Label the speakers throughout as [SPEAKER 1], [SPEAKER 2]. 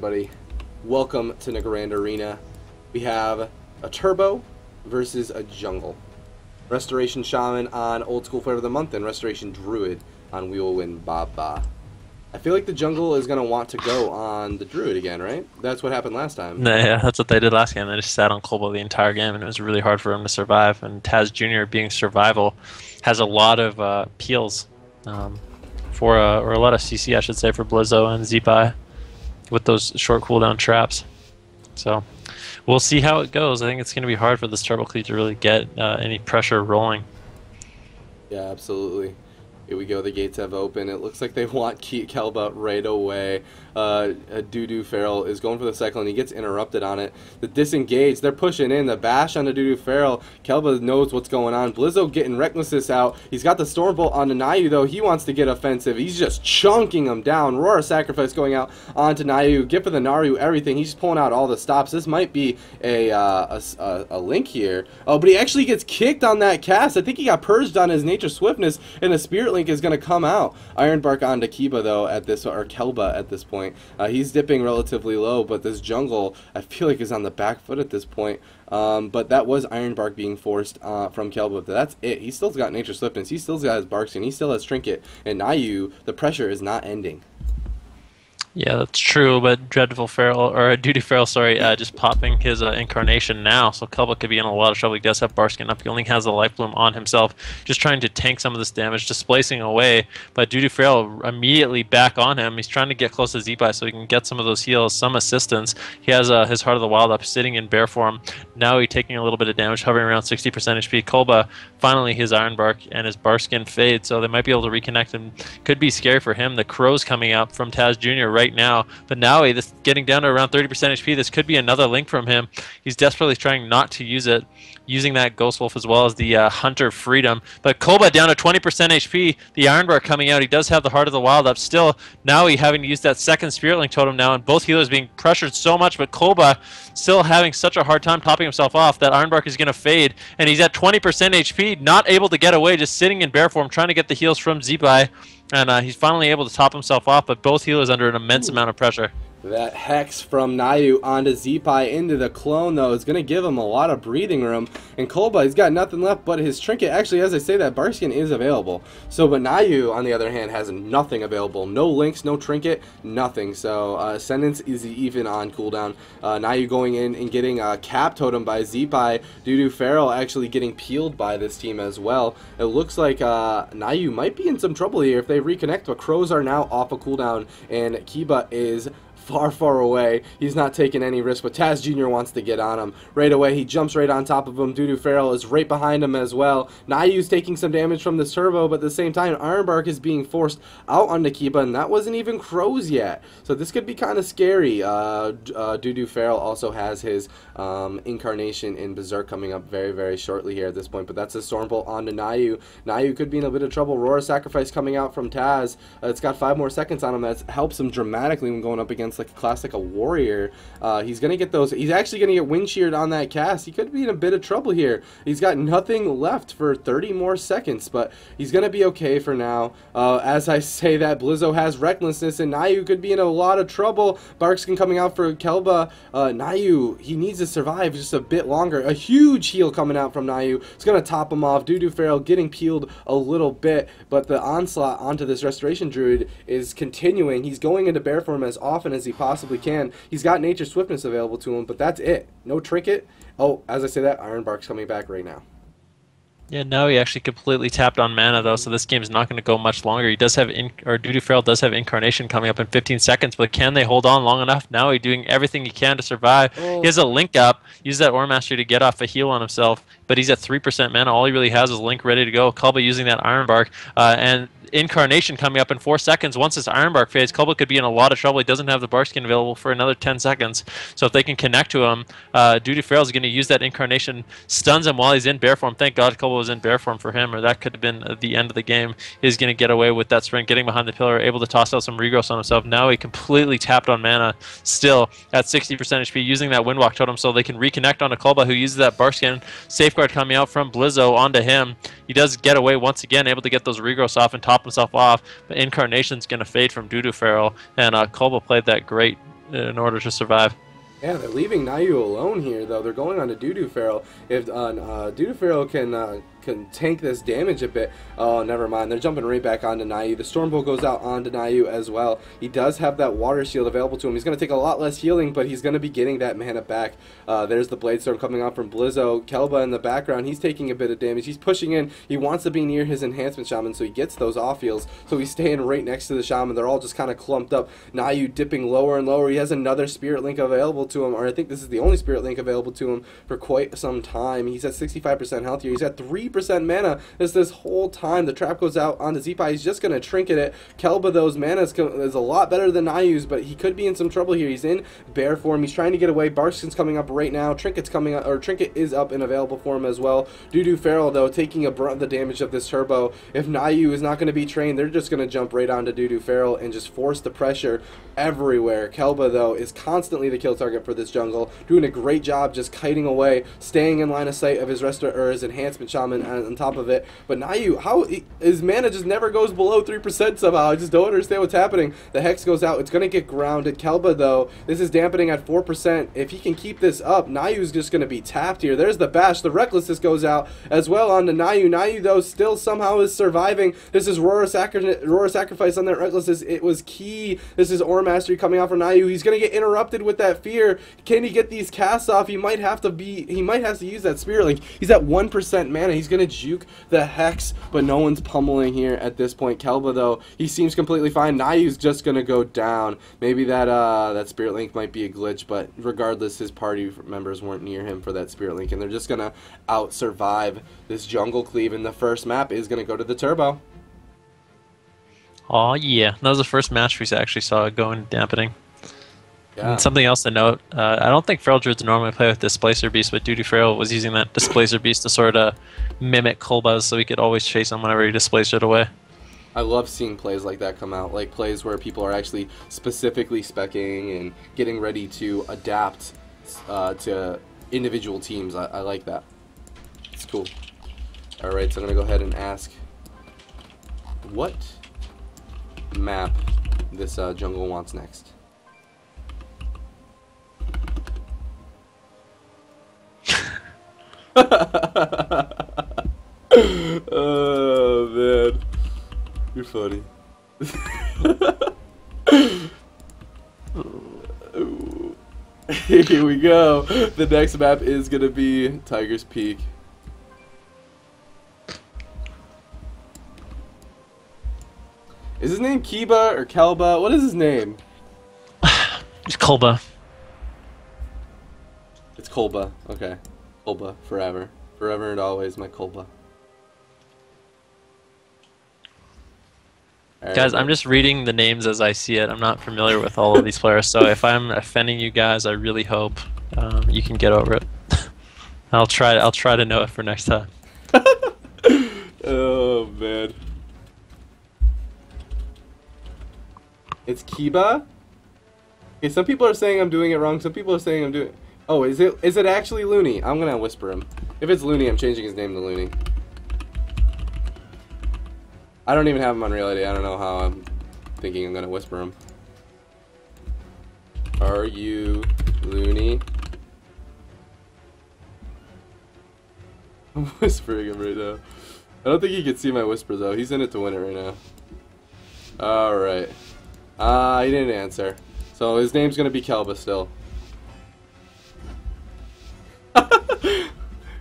[SPEAKER 1] everybody. Welcome to Nagrand Arena. We have a Turbo versus a Jungle. Restoration Shaman on Old School Flavor of the Month and Restoration Druid on We Will Win Baba. I feel like the Jungle is going to want to go on the Druid again, right? That's what happened last time.
[SPEAKER 2] Yeah, that's what they did last game. They just sat on Klba the entire game, and it was really hard for him to survive. And Tåzjr, being survival, has a lot of peels or a lot of CC, I should say, for Blizo and Zipai with those short cooldown traps. So we'll see how it goes. I think it's going to be hard for this Turbo Cleat to really get any pressure rolling.
[SPEAKER 1] Yeah, absolutely. Here we go, the gates have opened. It looks like they want Klba right away. Duduferalul is going for the cycle and he gets interrupted on it. The disengage, they're pushing in. The bash on the Duduferalul. Klba knows what's going on. Blizo getting Recklessness out. He's got the Stormbolt on the Nayu though. He wants to get offensive. He's just chunking him down. Roar Sacrifice going out onto Nayu. Gift of the Naru, everything. He's just pulling out all the stops. This might be a link here. Oh, but he actually gets kicked on that cast. I think he got purged on his Nature Swiftness and the Spirit Link is going to come out. Ironbark onto Klba though at this, or Klba at this point. He's dipping relatively low, but this Jungle I feel like is on the back foot at this point. But that was Ironbark being forced from Klba. But that's it. He still's got Nature Swiftness. He still's got his Barkskin. He still has Trinket. And Nayu, the pressure is not ending.
[SPEAKER 2] Yeah, that's true, but Duduferalul, sorry, just popping his Incarnation now, so Klba could be in a lot of trouble. He does have Barskin up, he only has the Life Bloom on himself, just trying to tank some of this damage, displacing away, but Duduferalul immediately back on him. He's trying to get close to Zipai so he can get some of those heals, some assistance. He has his Heart of the Wild up, sitting in bear form. Now he's taking a little bit of damage, hovering around 60% HP. Klba, finally his Ironbark and his Barskin fade, so they might be able to reconnect, and could be scary for him. The Crow's coming up from Tåzjr right now, but now he's getting down to around 30% HP. This could be another link from him. He's desperately trying not to use it, using that Ghost Wolf as well as the Hunter Freedom. But Klba down to 20% HP. The Ironbark coming out. He does have the Heart of the Wild up still. Now he's having to use that second Spirit Link Totem now, and both healers being pressured so much, but Klba still having such a hard time topping himself off. That Ironbark is going to fade, and he's at 20% HP, not able to get away, just sitting in bear form, trying to get the heals from Zipai. And he's finally able to top himself off, but both healers under an immense amount of pressure.
[SPEAKER 1] That Hex from Nayu onto Zipai into the clone, though, is going to give him a lot of breathing room. And Klba, he's got nothing left but his Trinket. Actually, as I say that, Barskin is available. So, but Nayu, on the other hand, has nothing available. No links, no Trinket, nothing. So, Ascendance is even on cooldown. Nayu going in and getting a Cap Totem by Zipai. Duduferalul actually getting peeled by this team as well. It looks like Nayu might be in some trouble here if they reconnect, but Crows are now off of cooldown, and Klba is far away. He's not taking any risk, but Tåzjr wants to get on him. Right away, he jumps right on top of him. Duduferalul is right behind him as well. Nayu's taking some damage from this Turbo, but at the same time, Ironbark is being forced out onto Klba, and that wasn't even Crows yet. So this could be kind of scary. Duduferalul also has his Incarnation in Berserk coming up very shortly here at this point, but that's a Stormbolt onto Nayu. Nayu could be in a bit of trouble. Roar Sacrifice coming out from Taz. It's got 5 more seconds on him. That helps him dramatically when going up against like a classic, a warrior. He's gonna get those. He's actually gonna get wind sheared on that cast. He could be in a bit of trouble here. He's got nothing left for 30 more seconds, but he's gonna be okay for now. As I say that, Blizo has Recklessness, and Nayu could be in a lot of trouble. Barkskin coming out for Klba. Nayu, he needs to survive just a bit longer. A huge heal coming out from Nayu. It's gonna top him off. Duduferalul getting peeled a little bit, but the onslaught onto this Restoration Druid is continuing. He's going into bear form as often as he possibly can. He's got Nature Swiftness available to him, but that's it. No Trinket. Oh, as I say that, Ironbark's coming back right now.
[SPEAKER 2] Yeah, no, he actually completely tapped on mana though, so this game's not going to go much longer. He does have, Duduferalul does have Incarnation coming up in 15 seconds, but can they hold on long enough? Now he's doing everything he can to survive. Oh. He has a Link up, use that Ore Mastery to get off a heal on himself, but he's at 3% mana. All he really has is Link ready to go. Klba using that Ironbark, and Incarnation coming up in 4 seconds. Once this Ironbark fades, Klba could be in a lot of trouble. He doesn't have the Barskin available for another 10 seconds. So if they can connect to him, Duduferalul is going to use that Incarnation, stuns him while he's in bear form. Thank God Klba was in bear form for him, or that could have been the end of the game. He's going to get away with that sprint, getting behind the pillar, able to toss out some regrowths on himself. Now he completely tapped on mana, still at 60% HP, using that Windwalk Totem so they can reconnect onto Klba, who uses that Barskin. Safeguard coming out from Blizo onto him. He does get away once again, able to get those regrowths off and top himself off, but Incarnation's going to fade from Duduferalul, and Klba played that great in order to survive.
[SPEAKER 1] Yeah, they're leaving Nayu alone here, though. They're going on to Duduferal. If Duduferal can tank this damage a bit, oh, never mind. They're jumping right back onto Nayu. The Stormbolt goes out onto Nayu as well. He does have that Water Shield available to him. He's going to take a lot less healing, but he's going to be getting that mana back. There's the Blade Storm coming out from Blizo. Klba in the background, he's taking a bit of damage. He's pushing in. He wants to be near his Enhancement Shaman, so he gets those off heals. So he's staying right next to the Shaman. They're all just kind of clumped up. Nayu dipping lower and lower. He has another Spirit Link available to him, or I think this is the only Spirit Link available to him for quite some time. He's at 65% health here. He's at 3% mana this whole time. The trap goes out onto Zipai. He's just going to trinket it. Klba, those mana is a lot better than Nayu's, but he could be in some trouble here. He's in bear form. He's trying to get away. Barskin's coming up right now. Trinket's coming up, or Trinket is up and available for him as well. Duduferal, though, taking a brunt of the damage of this turbo. If Nayu is not going to be trained, they're just going to jump right onto Duduferal and just force the pressure everywhere. Klba, though, is constantly the kill target for this jungle, doing a great job just kiting away, staying in line of sight of his Resto or his Enhancement Shaman on top of it. But Nayu, his mana just never goes below 3% somehow. I just don't understand what's happening. The Hex goes out. It's going to get grounded. Klba, though, this is dampening at 4%. If he can keep this up, Nayu's just going to be tapped here. There's the Bash. The Recklessness goes out as well onto Nayu. Nayu, though, still somehow is surviving. This is Roar Sacrifice on that Recklessness. It was key. This is Aura Mastery coming out for Nayu. He's going to get interrupted with that Fear. Can he get these casts off? He might have to use that Spirit Link. He's at 1% mana. He's going to juke the Hex, but no one's pummeling here at this point. Klba, though, he seems completely fine. Nayu's just going to go down. Maybe that Spirit Link might be a glitch, but regardless, his party members weren't near him for that Spirit Link, and they're just going to out-survive this jungle cleave, and the first map is going to go to the turbo.
[SPEAKER 2] Oh yeah, that was the first match we actually saw going dampening.
[SPEAKER 1] Yeah.
[SPEAKER 2] And something else to note, I don't think Feral Druids normally play with Displacer Beast, but Duduferal was using that Displacer Beast to sort of mimic Klba's, so he could always chase him whenever he displaced it away.
[SPEAKER 1] I love seeing plays like that come out, like plays where people are actually specifically speccing and getting ready to adapt to individual teams. I like that. It's cool. Alright, so I'm going to go ahead and ask what map this jungle wants next. Oh man, you're funny. Here we go. The next map is gonna be Tiger's Peak. Is his name Klba or Klba? What is his name?
[SPEAKER 2] It's Klba.
[SPEAKER 1] It's Klba. Okay. Klba forever. Forever and always my Klba. Right,
[SPEAKER 2] guys, I'm just reading the names as I see it. I'm not familiar with all of these players, so if I'm offending you guys, I really hope you can get over it. I'll try to know it for next time.
[SPEAKER 1] Oh man. It's Klba? Okay, some people are saying I'm doing it wrong, some people are saying I'm doing... Oh, is it actually Looney? I'm gonna whisper him. If it's Looney, I'm changing his name to Looney. I don't even have him on reality. I don't know how I'm thinking I'm gonna whisper him. Are you Looney? I'm whispering him right now. I don't think he can see my whisper though. He's in it to win it right now. Alright. He didn't answer. So his name's gonna be Klba still.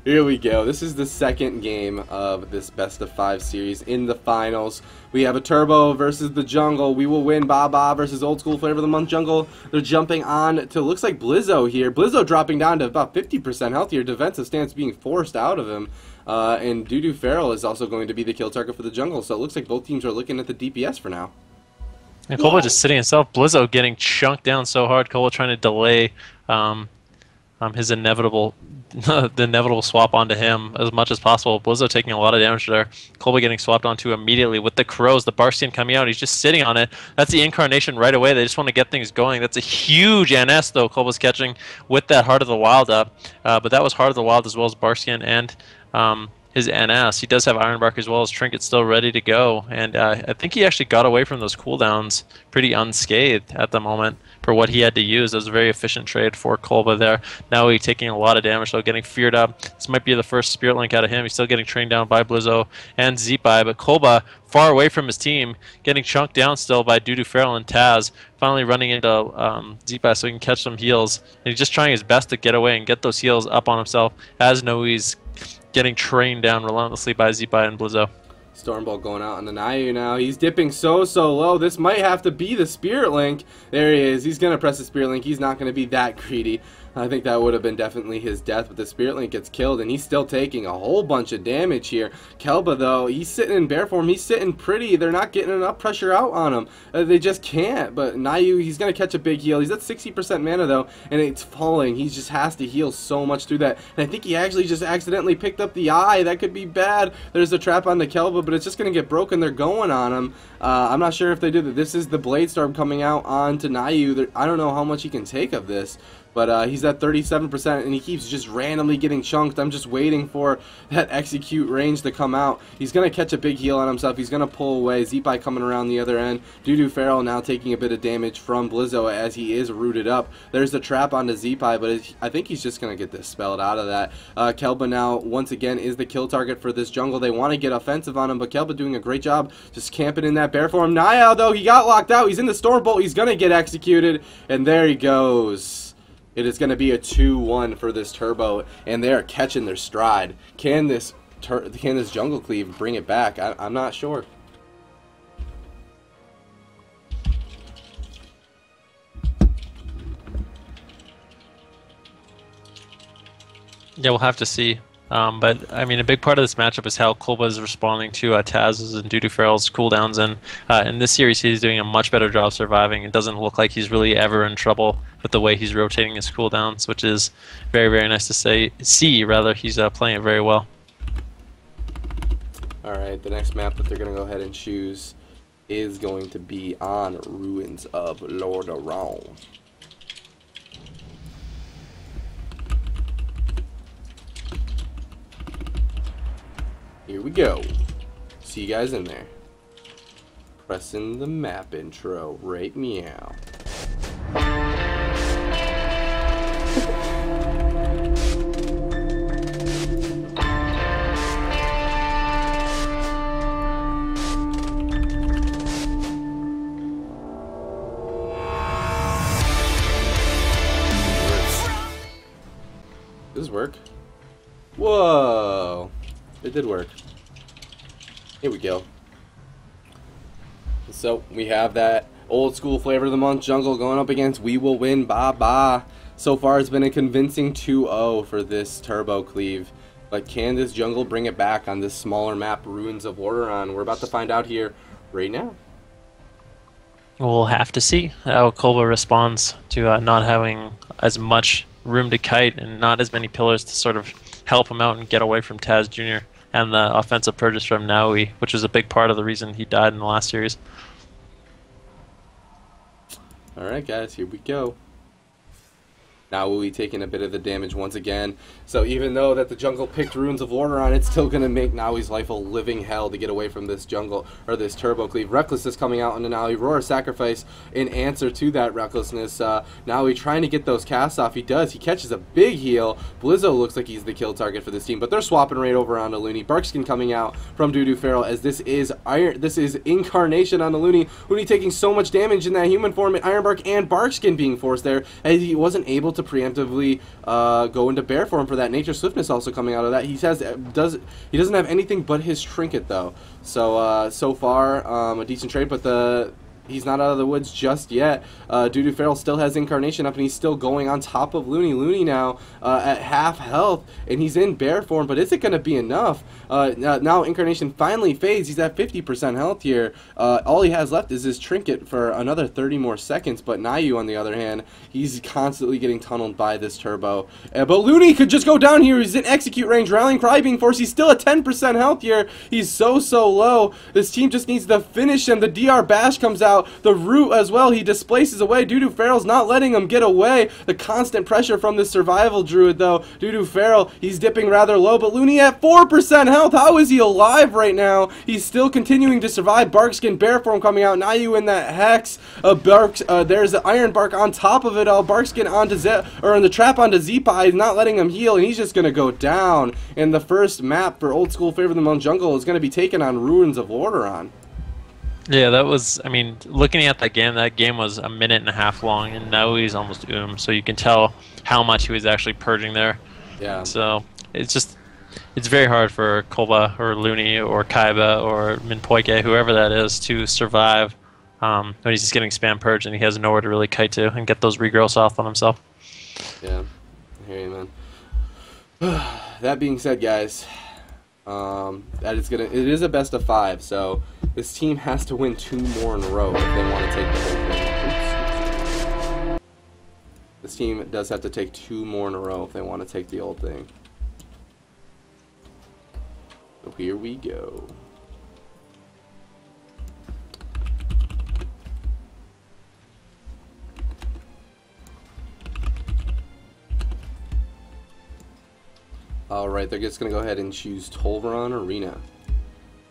[SPEAKER 1] Here we go. This is the second game of this best of 5 series. In the finals, we have a Turbo versus the Jungle. We will win Baba versus Old School Flavor of the Month Jungle. They're jumping on to, looks like Blizo here. Blizo dropping down to about 50% health here. Defensive stance being forced out of him. And Duduferal is also going to be the kill target for the Jungle. So it looks like both teams are looking at the DPS for now.
[SPEAKER 2] And Klba just sitting himself. Blizo getting chunked down so hard. Klba trying to delay his inevitable the inevitable swap onto him as much as possible. Blizo taking a lot of damage there. Klba getting swapped onto immediately with the crows. The Barstian coming out. He's just sitting on it. That's the incarnation right away. They just want to get things going. That's a huge NS though. Klba's catching with that Heart of the Wild up. But that was Heart of the Wild as well as Barstian and his NS. He does have Ironbark as well as Trinket still ready to go, and I think he actually got away from those cooldowns pretty unscathed at the moment for what he had to use. It was a very efficient trade for Klba there. Now he's taking a lot of damage, so getting feared up. This might be the first Spirit Link out of him. He's still getting trained down by Blizo and Zipai, but Klba far away from his team, getting chunked down still by Duduferalul and Tåzjr, finally running into Zipai so he can catch some heals. And he's just trying his best to get away and get those heals up on himself, as Noe's getting trained down relentlessly by Zipai and Blizo.
[SPEAKER 1] Stormbolt going out on the Nayu now. He's dipping so low. This might have to be the Spirit Link. There he is. He's going to press the Spirit Link. He's not going to be that greedy. I think that would have been definitely his death, but the Spirit Link gets killed, and he's still taking a whole bunch of damage here. Klba, though, he's sitting in bear form. He's sitting pretty. They're not getting enough pressure out on him. They just can't, but Nayu, he's going to catch a big heal. He's at 60% mana, though, and it's falling. He just has to heal so much through that, and I think he actually just accidentally picked up the eye. That could be bad. There's a trap on the Klba, but it's just going to get broken. They're going on him. I'm not sure if they do that. This is the Blade Storm coming out onto Nayu. I don't know how much he can take of this, but he's at 37%, and he keeps just randomly getting chunked. I'm just waiting for that execute range to come out. He's going to catch a big heal on himself. He's going to pull away. Zipai coming around the other end. Duduferalul now taking a bit of damage from Blizo as he is rooted up. There's the trap onto Zipai, but I think he's just going to get dispelled out of that. Klba now, once again, is the kill target for this jungle. They want to get offensive on him, but Klba doing a great job just camping in that bear form. Naya, though, he got locked out. He's in the Stormbolt. He's going to get executed, and there he goes. It is going to be a 2-1 for this Turbo, and they are catching their stride. Can this Jungle Cleave bring it back? I'm not sure.
[SPEAKER 2] Yeah, we'll have to see. But, I mean, a big part of this matchup is how Klba is responding to Tåzjr's and Duduferalul's cooldowns. And in this series, he's doing a much better job surviving. It doesn't look like he's really ever in trouble with the way he's rotating his cooldowns, which is very, very nice to see. He's playing it very well.
[SPEAKER 1] Alright, the next map that they're going to go ahead and choose is going to be on Ruins of Lordaeron. Here we go. See you guys in there. Pressing the map intro right meow. Does this work? Whoa! It did work. Here we go. So we have that old school flavor of the month jungle going up against We Will Win Ba. So far it's been a convincing 2-0 for this Turbo Cleave. But can this jungle bring it back on this smaller map, Ruins of Lordaeron? We're about to find out here right now.
[SPEAKER 2] We'll have to see how Klba responds to not having as much room to kite and not as many pillars to sort of help him out and get away from Tåzjr Jr. and the offensive purges from Naui, which was a big part of the reason he died in the last series.
[SPEAKER 1] Alright guys, here we go. Naui taking a bit of the damage once again. So even though that the jungle picked Ruins of Lordaeron, it's still going to make Naui's life a living hell to get away from this jungle, or this Turbo Cleave. Recklessness coming out into Naui. Roar Sacrifice in answer to that Recklessness. Naui trying to get those casts off. He does. He catches a big heal. Blizo looks like he's the kill target for this team, but they're swapping right over onto Looney. Barkskin coming out from Duduferalul as this is Incarnation on the Looney. Looney taking so much damage in that human form, and Ironbark and Barkskin being forced there as he wasn't able to preemptively go into bear form for that. Nature Swiftness also coming out of that. He doesn't have anything but his trinket though. So so far a decent trade, but he's not out of the woods just yet. Duduferalul still has Incarnation up, and he's still going on top of Looney. Looney now at half health, and he's in bear form, but is it going to be enough? Now Incarnation finally fades. He's at 50% health here. All he has left is his trinket for another 30 more seconds, but Nayu, on the other hand, he's constantly getting tunneled by this Turbo. But Looney could just go down here. He's in execute range. Rallying Cry being forced. He's still at 10% health here. He's so low. This team just needs to finish him. The DR Bash comes out. out. The root as well, he displaces away. Duduferal's not letting him get away. The constant pressure from this survival druid, though. Duduferal, he's dipping rather low, but Looney at 4% health. How is he alive right now? He's still continuing to survive. Barkskin bear form coming out. Nayu in that hex. There's the iron bark on top of it all. Barkskin onto in the trap onto Zeepai. He's not letting him heal, and he's just gonna go down. And the first map for Old School Favor of the Monk Jungle is gonna be taken on Ruins of Lordaeron.
[SPEAKER 2] Yeah, that was, I mean, looking at that game was a minute and a half long, and now he's almost so you can tell how much he was actually purging there.
[SPEAKER 1] Yeah.
[SPEAKER 2] So it's very hard for Klba or Looney or Klba or Minpoike, whoever that is, to survive when he's just getting spam purged and he has nowhere to really kite to and get those regrowths off on himself.
[SPEAKER 1] Yeah, I hear you, man. That being said, guys, it is a best of 5, so this team has to win 2 more in a row if they want to take the whole thing. Oops. This team does have to take 2 more in a row if they want to take the old thing. So here we go. Alright, they're just going to go ahead and choose Tol'viron Arena.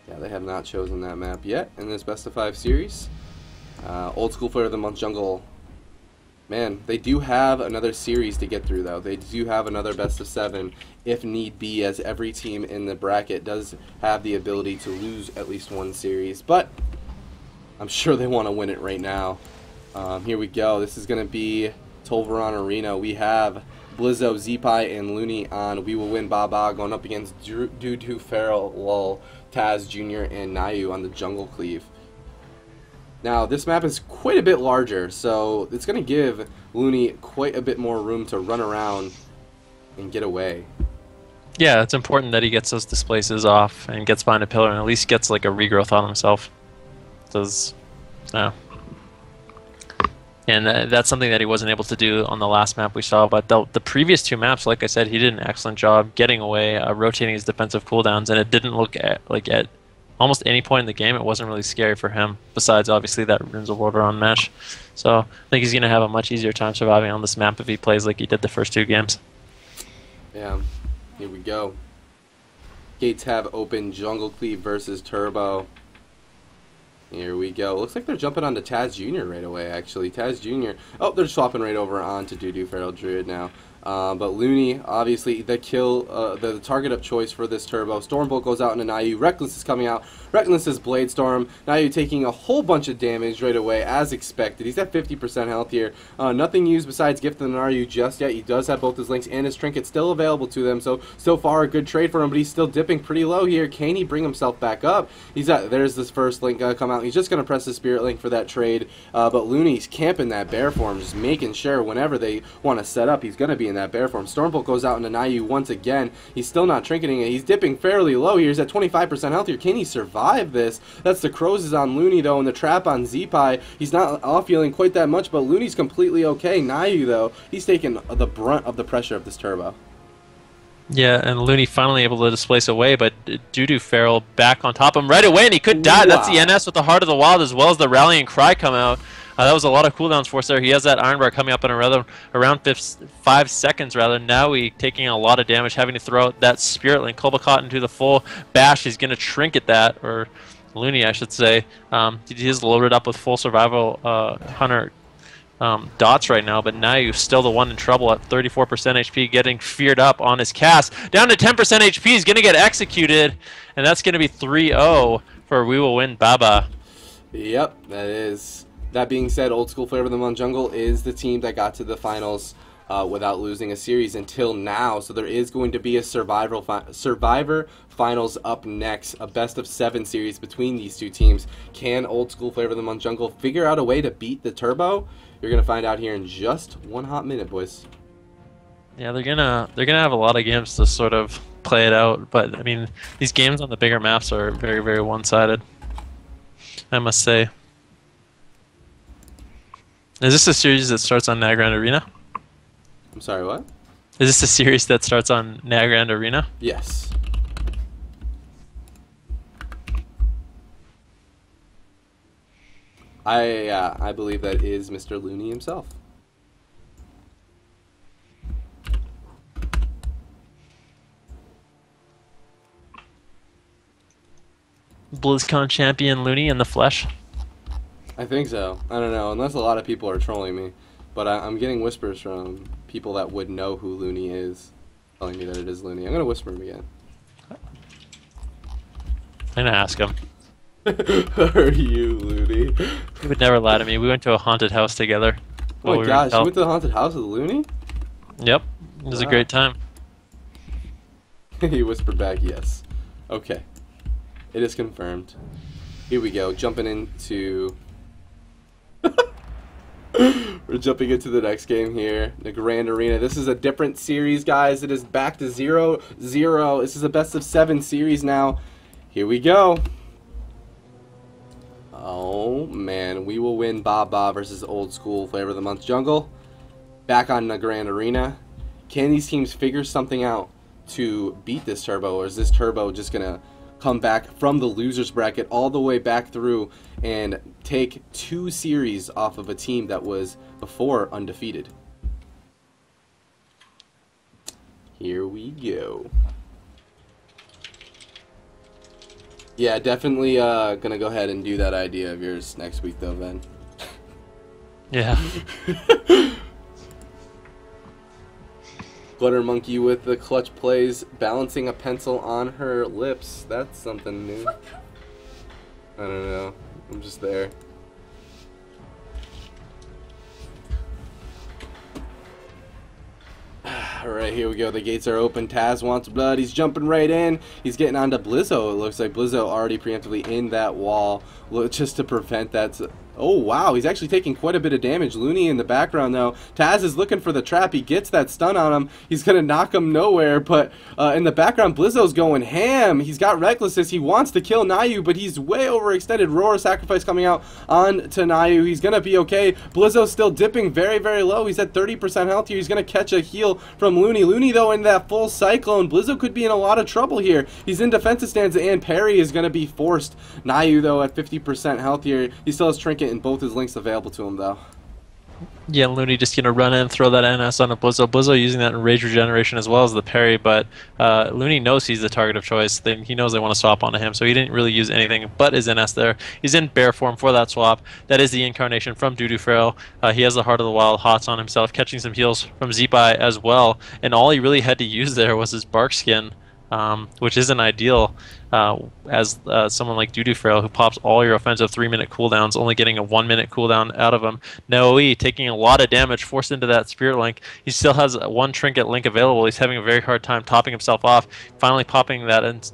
[SPEAKER 1] Yeah, they have not chosen that map yet in this best of 5 series. Old School Favor of the Monk Jungle. Man, they do have another series to get through, though. They do have another best of 7 if need be, as every team in the bracket does have the ability to lose at least 1 series. But I'm sure they want to win it right now. Here we go. This is going to be Tol'viron Arena. We have Blizo, Zeepai, and Looney on We Will Win Baba going up against Duduferalul, Tåzjr, and Nayu on the jungle cleave. Now, this map is quite a bit larger, so it's going to give Looney quite a bit more room to run around and get away.
[SPEAKER 2] Yeah, it's important that he gets those displaces off and gets behind a pillar and at least gets like a regrowth on himself. And that's something that he wasn't able to do on the last map we saw. But the previous 2 maps, like I said, he did an excellent job getting away, rotating his defensive cooldowns, and it didn't look at almost any point in the game, it wasn't really scary for him, besides obviously that Ruins of Lordaeron match. So I think he's going to have a much easier time surviving on this map if he plays like he did the first 2 games.
[SPEAKER 1] Yeah, here we go. Gates have open, Jungle Cleave versus Turbo. Here we go. Looks like they're jumping onto Tåzjr right away, actually. Tåzjr. Oh, they're swapping right over onto Duduferalul Druid now. But Looney, obviously, the target of choice for this Turbo. Stormbolt goes out into Nayu. Reckless is coming out. Reckless is Blade Storm. Nayu taking a whole bunch of damage right away, as expected. He's at 50% health here. Nothing used besides Gift and Nayu just yet. He does have both his links and his trinket still available to them. So far, a good trade for him, but he's still dipping pretty low here. Can he bring himself back up? There's this first link come out. He's just going to press the Spirit Link for that trade. But Looney's camping that bear form, just making sure whenever they want to set up, he's going to be in that bear form. Stormbolt goes out into Nayu once again. He's still not trinketing it. He's dipping fairly low here. He's at 25% health here. Can he survive this? That's the Crows on Looney, though, and the trap on Zeepai. He's not off healing quite that much, but Looney's completely okay. Nayu, though, he's taking the brunt of the pressure of this Turbo.
[SPEAKER 2] Yeah, and Looney finally able to displace away, but Duduferalul back on top of him right away, and he could die. Wow. That's the NS with the Heart of the Wild, as well as the Rallying Cry come out. That was a lot of cooldowns for us there. He has that Iron Bar coming up in around 5 seconds, rather. Now he taking a lot of damage, having to throw out that Spirit Link. Klba caught into the full bash. He's going to trinket that, or Looney, I should say. He is loaded up with full survival hunter dots right now, but Nayu still the one in trouble at 34% HP, getting feared up on his cast. Down to 10% HP, he's going to get executed, and that's going to be 3-0 for We Will Win Baba.
[SPEAKER 1] Yep, that is. That being said, Old School Favor of the Monk Jungle is the team that got to the finals without losing a series until now. So there is going to be a Survivor Finals up next, a best of 7 series between these 2 teams. Can Old School Favor of the Monk Jungle figure out a way to beat the Turbo? You're gonna find out here in just 1 hot minute, boys.
[SPEAKER 2] Yeah, they're gonna have a lot of games to sort of play it out, but I mean, these games on the bigger maps are very, very one-sided, I must say. Is this a series that starts on Nagrand Arena?
[SPEAKER 1] I'm sorry, what?
[SPEAKER 2] Is this a series that starts on Nagrand Arena?
[SPEAKER 1] Yes. I believe that is Mr. Looney himself.
[SPEAKER 2] BlizzCon champion Looney in the flesh.
[SPEAKER 1] I think so. I don't know, unless a lot of people are trolling me. But I'm getting whispers from people that would know who Looney is, telling me that it is Looney. I'm going to whisper him again.
[SPEAKER 2] I'm going to ask him.
[SPEAKER 1] Are you Looney?
[SPEAKER 2] He would never lie to me. We went to a haunted house together.
[SPEAKER 1] Oh my gosh, you went to the haunted house with Looney?
[SPEAKER 2] Yep. It was a great time.
[SPEAKER 1] He whispered back, yes. Okay. It is confirmed. Here we go, jumping into... We're jumping into the next game here, Nagrand Arena. This is a different series, guys. It is back to 0-0. This is a best of 7 series now. Here we go. Oh, man. We will win Ba versus Old School Flavor of the Month Jungle. Back on Nagrand Arena. Can these teams figure something out to beat this Turbo, or is this Turbo just going to come back from the losers bracket all the way back through and take 2 series off of a team that was before undefeated? Here we go. Yeah, definitely gonna go ahead and do that idea of yours next week though, Ben.
[SPEAKER 2] Yeah.
[SPEAKER 1] Glitter Monkey with the clutch plays, balancing a pencil on her lips. That's something new. I don't know. I'm just there. Alright, here we go. The gates are open. Taz wants blood. He's jumping right in. He's getting onto Blizo. It looks like Blizo already preemptively in that wall just to prevent that. Oh, wow. He's actually taking quite a bit of damage. Looney in the background, though. Taz is looking for the trap. He gets that stun on him. He's going to knock him nowhere. But in the background, Blizo's going ham. He's got Recklessness. He wants to kill Nayu, but he's way overextended. Roar Sacrifice coming out on to Nayu. He's going to be okay. Blizo's still dipping very, very low. He's at 30% health here. He's going to catch a heal from Looney. Looney, though, in that full Cyclone. Blizo could be in a lot of trouble here. He's in defensive stance, and parry is going to be forced. Nayu, though, at 50% health here. He still has Trinket and both his links available to him, though.
[SPEAKER 2] Yeah, Looney just gonna run in, throw that NS on a Blizo. Blizo using that in Rage Regeneration as well as the parry, but Looney knows he's the target of choice. He knows they want to swap onto him, so he didn't really use anything but his NS there. He's in bear form for that swap. That is the incarnation from Duduferalul. He has the Heart of the Wild Hots on himself, catching some heals from Zipai as well, and all he really had to use there was his bark skin. Which isn't ideal as someone like Duduferalul who pops all your offensive 3-minute cooldowns, only getting a 1-minute cooldown out of him. Noe taking a lot of damage, forced into that Spirit Link. He still has 1 Trinket Link available. He's having a very hard time topping himself off, finally popping that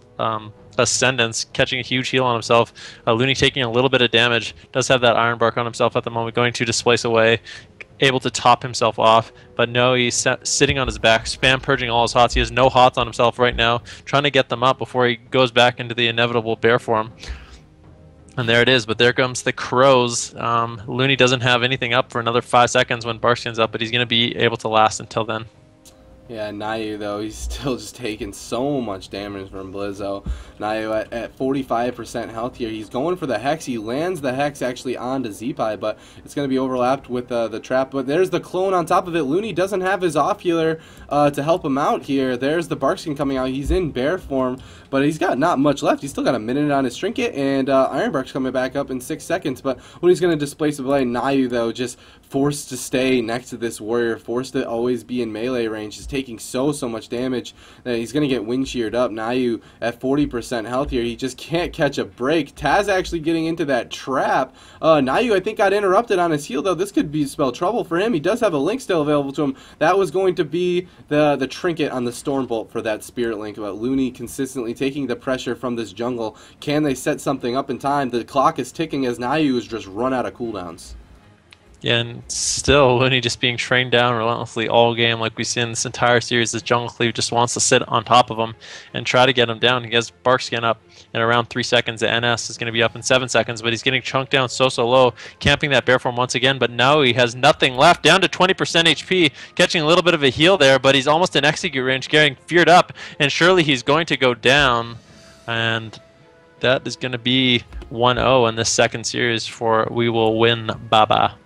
[SPEAKER 2] Ascendance, catching a huge heal on himself. Looney taking a little bit of damage, does have that Iron Bark on himself at the moment, going to Displace away, able to top himself off, but no, he's sitting on his back, spam purging all his hots. He has no hots on himself right now, trying to get them up before he goes back into the inevitable bear form. And there it is, but there comes the crows. Looney doesn't have anything up for another 5 seconds when Barskin's up, but he's going to be able to last until then.
[SPEAKER 1] Yeah, Nayu, though, he's still just taking so much damage from Blizo. Nayu at 45% health here. He's going for the Hex. He lands the Hex actually onto Zipai, but it's going to be overlapped with the trap. But there's the clone on top of it. Looney doesn't have his off healer to help him out here. There's the Barkskin coming out. He's in bear form, but he's got not much left. He's still got a minute on his Trinket, and Ironbark's coming back up in 6 seconds. But when he's going to displace the blade, Nayu, though, just forced to stay next to this warrior, forced to always be in melee range. He's taking so much damage that he's going to get wind sheared up. Nayu at 40% health here. He just can't catch a break. Taz actually getting into that trap. Nayu, I think, got interrupted on his heal, though. This could spell trouble for him. He does have a link still available to him. That was going to be the trinket on the Stormbolt for that Spirit Link, but Looney consistently taking the pressure from this jungle. Can they set something up in time? The clock is ticking as Nayu has just run out of cooldowns.
[SPEAKER 2] Yeah, and still Looney just being trained down relentlessly all game, like we see in this entire series. This Jungle Cleave just wants to sit on top of him and try to get him down. He has Barkskin up in around 3 seconds. The NS is going to be up in 7 seconds, but he's getting chunked down so low, camping that bear form once again. But now he has nothing left, down to 20% HP, catching a little bit of a heal there, but he's almost in execute range, getting feared up, and surely he's going to go down. And that is going to be 1-0 in the second series for We Will Win Baba.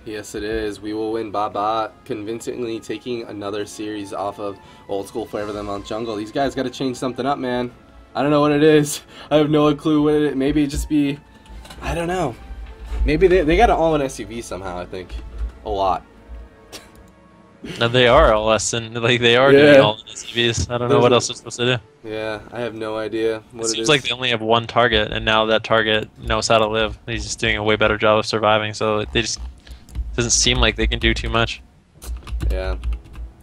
[SPEAKER 1] Yes, it is. We will win Baba, convincingly taking another series off of Old School FOTM on Jungle. These guys got to change something up, man. I don't know what it is. I have no clue what it. Maybe it just be. I don't know. Maybe they got to all in SUV somehow. I think a lot.
[SPEAKER 2] No, they are all less than like they are doing all in SUVs. I don't know what else they're supposed to do.
[SPEAKER 1] Yeah, I have no idea what it
[SPEAKER 2] seems
[SPEAKER 1] is.
[SPEAKER 2] like they only have one target, and now that target knows how to live. He's just doing a way better job of surviving. So they just doesn't seem like they can do too much.
[SPEAKER 1] Yeah,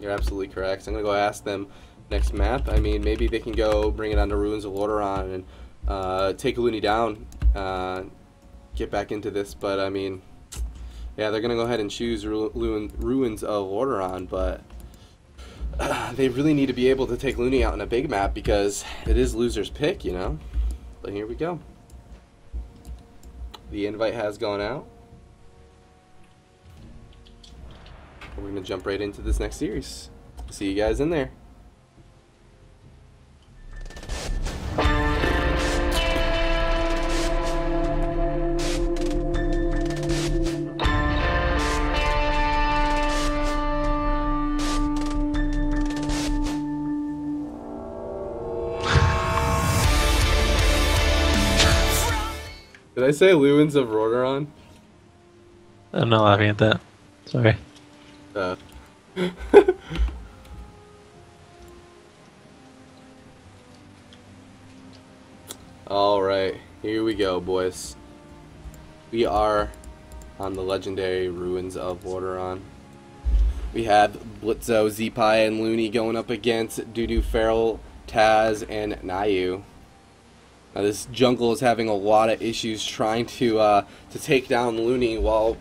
[SPEAKER 1] you're absolutely correct. I'm gonna go ask them next map. I mean, maybe they can go bring it on to Ruins of Lordaeron and take Looney down, get back into this. But I mean, yeah, they're gonna go ahead and choose Ruins of Lordaeron, but they really need to be able to take Looney out in a big map because it is loser's pick, you know. But here we go. The invite has gone out. We're gonna jump right into this next series. See you guys in there. Did I say Ruins of Lordaeron?
[SPEAKER 2] I'm not laughing at that. Sorry.
[SPEAKER 1] Alright, here we go, boys. We are on the legendary Ruins of Lordaeron. We have Blizo, Zipai, and Looney going up against Duduferalul, Taz, and Nayu. Now this jungle is having a lot of issues trying to take down Looney while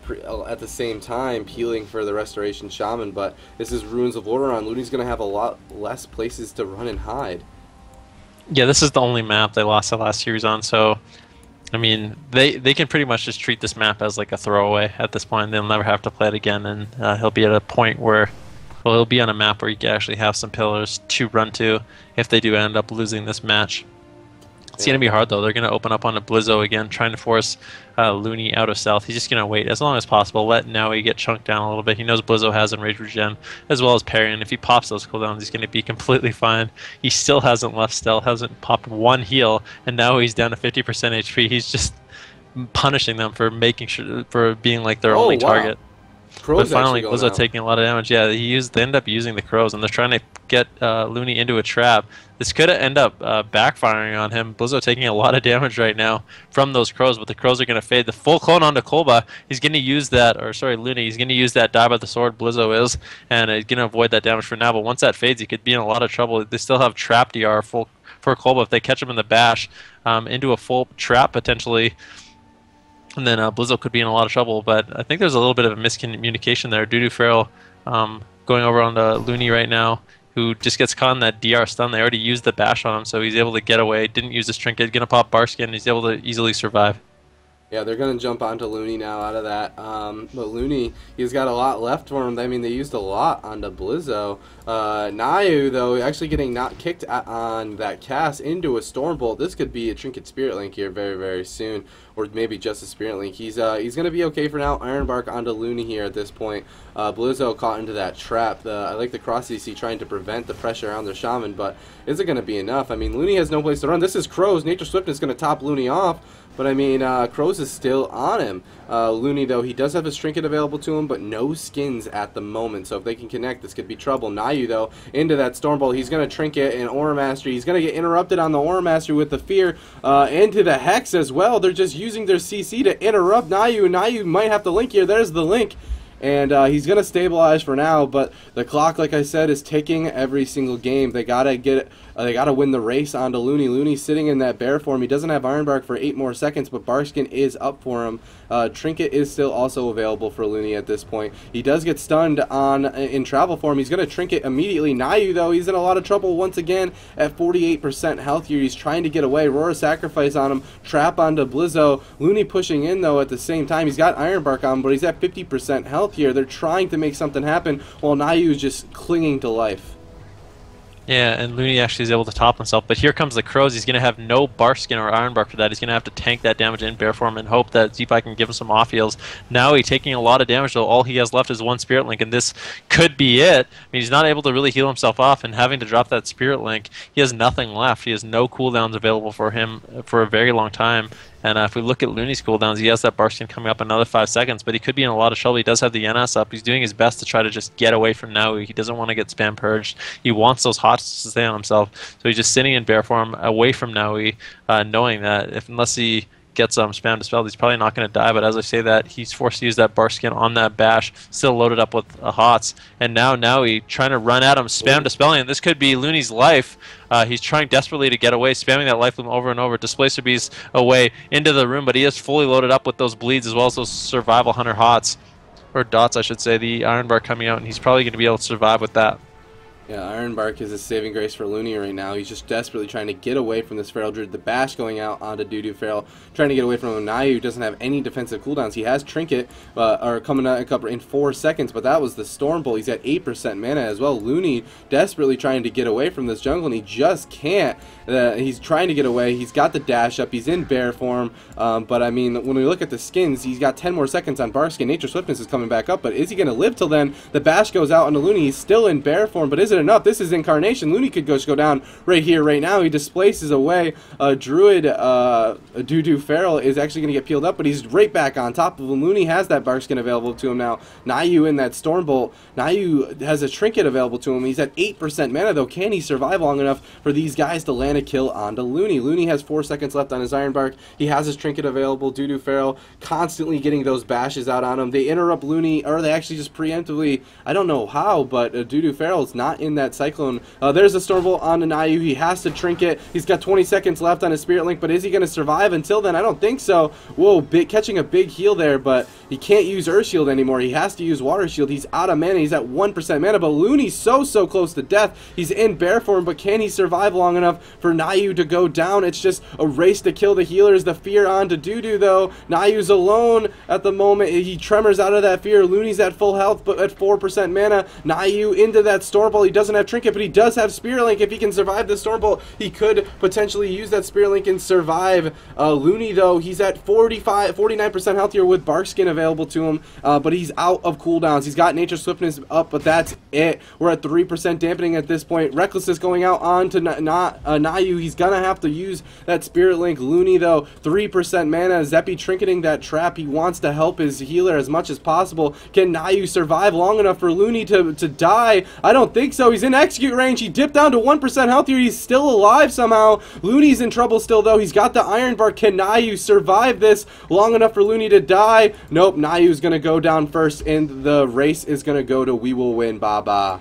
[SPEAKER 1] at the same time peeling for the Restoration Shaman, but this is Ruins of Lordaeron. Looney's going to have a lot less places to run and hide.
[SPEAKER 2] Yeah, this is the only map they lost the last series on, so I mean, they can pretty much just treat this map as like a throwaway at this point. They'll never have to play it again, and he'll be at a point where, well, he'll be on a map where you can actually have some pillars to run to if they do end up losing this match. It's going to be hard, though. They're going to open up on a Blizo again, trying to force Looney out of stealth. He's just going to wait as long as possible, let Naui get chunked down a little bit. He knows Blizo has Enraged Regen, as well as parry, and if he pops those cooldowns, he's going to be completely fine. He still hasn't left stealth, hasn't popped one heal, and now he's down to 50% HP. He's just punishing them for making sure, for being like their only target.
[SPEAKER 1] Crows
[SPEAKER 2] but finally, Blizo taking a lot of damage. Yeah, they end up using the crows, and they're trying to get Looney into a trap. This could end up backfiring on him. Blizo taking a lot of damage right now from those crows, but the crows are going to fade. The full clone onto Klba, he's going to use that, or sorry, Looney, he's going to use that die by the sword, Blizo is, and he's going to avoid that damage for now, but once that fades, he could be in a lot of trouble. They still have trap DR full for Klba if they catch him in the bash into a full trap potentially. And then Blizo could be in a lot of trouble, but I think there's a little bit of a miscommunication there. Duduferalul going over on the Looney right now, who just gets caught in that DR stun. They already used the bash on him, so he's able to get away. Didn't use his trinket, gonna pop Barskin, he's able to easily survive.
[SPEAKER 1] Yeah, they're going to jump onto Looney now out of that. But Looney, he's got a lot left for him. I mean, they used a lot onto Blizo. Nayu, though, actually getting not kicked on that cast into a Stormbolt. This could be a Trinket Spirit Link here very, very soon. Or maybe just a Spirit Link. He's going to be okay for now. Ironbark onto Looney here at this point. Blizo caught into that trap. I like the cross CC trying to prevent the pressure on their Shaman, but is it going to be enough? I mean, Looney has no place to run. This is Crows. Nature Swiftness is going to top Looney off. But I mean, Crows is still on him. Looney, though, he does have his trinket available to him, but no skins at the moment. So if they can connect, this could be trouble. Nayu, though, into that Stormbolt. He's going to trinket an Aura Mastery. He's going to get interrupted on the Aura Mastery with the Fear. Into the Hex as well. They're just using their CC to interrupt Nayu. Nayu might have to link here. There's the link. And he's going to stabilize for now, but the clock, like I said, is ticking every single game. They got to get it. They got to win the race onto Looney. Looney's sitting in that bear form. He doesn't have Ironbark for 8 more seconds, but Barskin is up for him. Trinket is still also available for Looney at this point. He does get stunned in travel form. He's going to Trinket immediately. Nayu, though, he's in a lot of trouble once again at 48% health here. He's trying to get away. Aurora Sacrifice on him. Trap onto Blizo. Looney pushing in, though, at the same time. He's got Ironbark on him, but he's at 50% health here. They're trying to make something happen while Nayu is just clinging to life.
[SPEAKER 2] Yeah, and Looney actually is able to top himself, but here comes the Crows. He's going to have no Barskin or Ironbark for that. He's going to have to tank that damage in bear form and hope that Zeepai can give him some off heals. Now he's taking a lot of damage, though. All he has left is one Spirit Link, and this could be it. I mean, he's not able to really heal himself off, and having to drop that Spirit Link, he has nothing left. He has no cooldowns available for him for a very long time. And if we look at Looney's cooldowns, he has that Barskin coming up another 5 seconds, but he could be in a lot of trouble. He does have the NS up. He's doing his best to try to just get away from now. He doesn't want to get spam purged. He wants those hots to stay on himself. So he's just sitting in bear form away from Naui, knowing that unless he gets spam dispelled, he's probably not going to die. But as I say that, he's forced to use that Barskin on that bash, still loaded up with hots. And now Naui trying to run at him, spam dispelling. And this could be Looney's life. He's trying desperately to get away, spamming that life loom over and over. Displacer Beast away into the room, but he is fully loaded up with those bleeds as well as those Survival Hunter hots. Or dots, I should say. The Ironbark coming out, and he's probably going to be able to survive with that.
[SPEAKER 1] Yeah, Ironbark is a saving grace for Looney right now. He's just desperately trying to get away from this Feral Druid. The bash going out onto Duduferalul, trying to get away from him. Nayu doesn't have any defensive cooldowns. He has Trinket, or coming out in 4 seconds, but that was the Stormbolt. He's at 8% mana as well. Looney desperately trying to get away from this jungle, and he just can't. He's trying to get away. He's got the dash up. He's in bear form, but I mean, when we look at the skins, he's got 10 more seconds on Barskin. Nature Swiftness is coming back up, but is he going to live till then? The bash goes out onto Looney. He's still in bear form, but is it enough? This is Incarnation. Looney could go down right here, right now. He displaces away Druid. Duduferalul is actually going to get peeled up, but he's right back on top of him. Looney has that Barskin available to him now. Nayu in that Stormbolt. Nayu has a Trinket available to him. He's at 8% mana, though. Can he survive long enough for these guys to land a kill onto Looney? Looney has 4 seconds left on his Ironbark. He has his Trinket available. Duduferalul constantly getting those bashes out on him. They interrupt Looney, or they actually just preemptively, I don't know how, but Duduferalul's not in that Cyclone. There's a Stormbolt on Nayu. He has to Trinket. He's got 20 seconds left on his Spirit Link, but is he going to survive until then? I don't think so. Whoa, catching a big heal there, but he can't use Earth Shield anymore. He has to use Water Shield. He's out of mana. He's at 1% mana, but Looney's so close to death. He's in bear form, but can he survive long enough for Nayu to go down? It's just a race to kill the healers. The fear on to Dudu, though. Nayu's alone at the moment. He tremors out of that fear. Looney's at full health, but at 4% mana. Nayu into that Stormbolt. He doesn't have Trinket, but he does have Spirit Link. If he can survive the Stormbolt, he could potentially use that Spirit Link and survive. Looney, though, he's at 49% healthier with Barskin available to him, but he's out of cooldowns. He's got Nature Swiftness up, but that's it. We're at 3% dampening at this point. Recklessness going out on to Nayu. He's gonna have to use that Spirit Link. Looney, though, 3% mana. Zeppi trinketing that trap. He wants to help his healer as much as possible. Can Nayu survive long enough for Looney to die? I don't think so. He's in execute range. He dipped down to 1% health here. He's still alive somehow. Looney's in trouble still, though. He's got the Ironbark. Can Nayu survive this long enough for Looney to die? Nope. Nayu's gonna go down first, and the race is gonna go to We Will Win. Baba.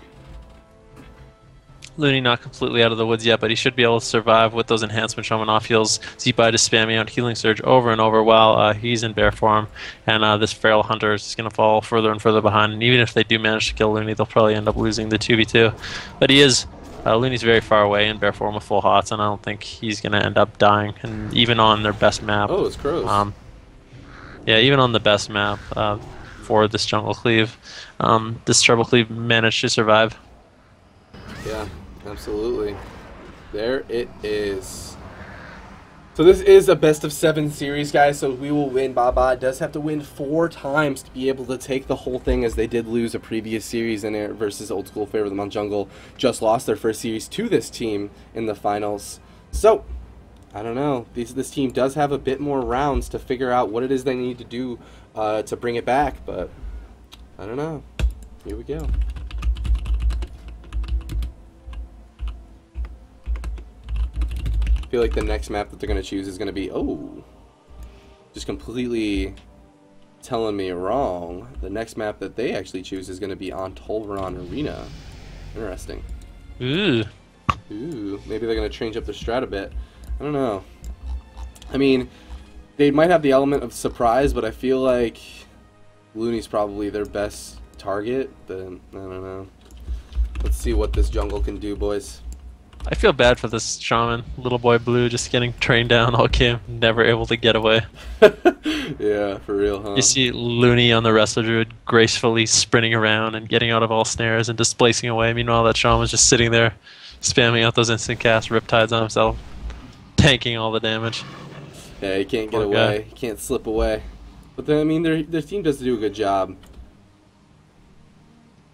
[SPEAKER 2] Looney not completely out of the woods yet, but he should be able to survive with those Enhancement Shaman off heals. Zeepai just spamming out Healing Surge over and over while he's in bear form, and this Feral Hunter is just going to fall further and further behind, and even if they do manage to kill Looney, they'll probably end up losing the 2v2. But Looney's very far away in bear form with full hots, and I don't think he's going to end up dying, and even on their best map.
[SPEAKER 1] Oh, it's Crows.
[SPEAKER 2] Yeah, even on the best map for this Jungle Cleave, this Treble Cleave managed to survive.
[SPEAKER 1] Yeah. Absolutely. There it is. So this is a best of 7 series, guys, so We Will Win. Baba does have to win 4 times to be able to take the whole thing, as they did lose a previous series in it versus Old School Favor of the Month Jungle. Just lost their first series to this team in the finals. So, I don't know. This team does have a bit more rounds to figure out what it is they need to do to bring it back, but I don't know. Here we go. I feel like the next map that they're going to choose is going to be, just completely telling me wrong. The next map that they actually choose is going to be on Tol'viron Arena. Interesting.
[SPEAKER 2] Ooh.
[SPEAKER 1] Maybe they're going to change up their strat a bit. I don't know. I mean, they might have the element of surprise, but I feel like Looney's probably their best target. But I don't know. Let's see what this jungle can do, boys.
[SPEAKER 2] I feel bad for this Shaman, little boy Blue, just getting trained down all game, never able to get away.
[SPEAKER 1] Yeah, for real, huh?
[SPEAKER 2] You see Looney on the Resto Druid gracefully sprinting around and getting out of all snares and displacing away. Meanwhile, that Shaman's just sitting there Spamming out those instant cast Riptides on himself. Tanking all the damage.
[SPEAKER 1] Yeah, he can't get
[SPEAKER 2] Poor
[SPEAKER 1] away.
[SPEAKER 2] guy.
[SPEAKER 1] He can't slip away. But then, I mean, their team does do a good job.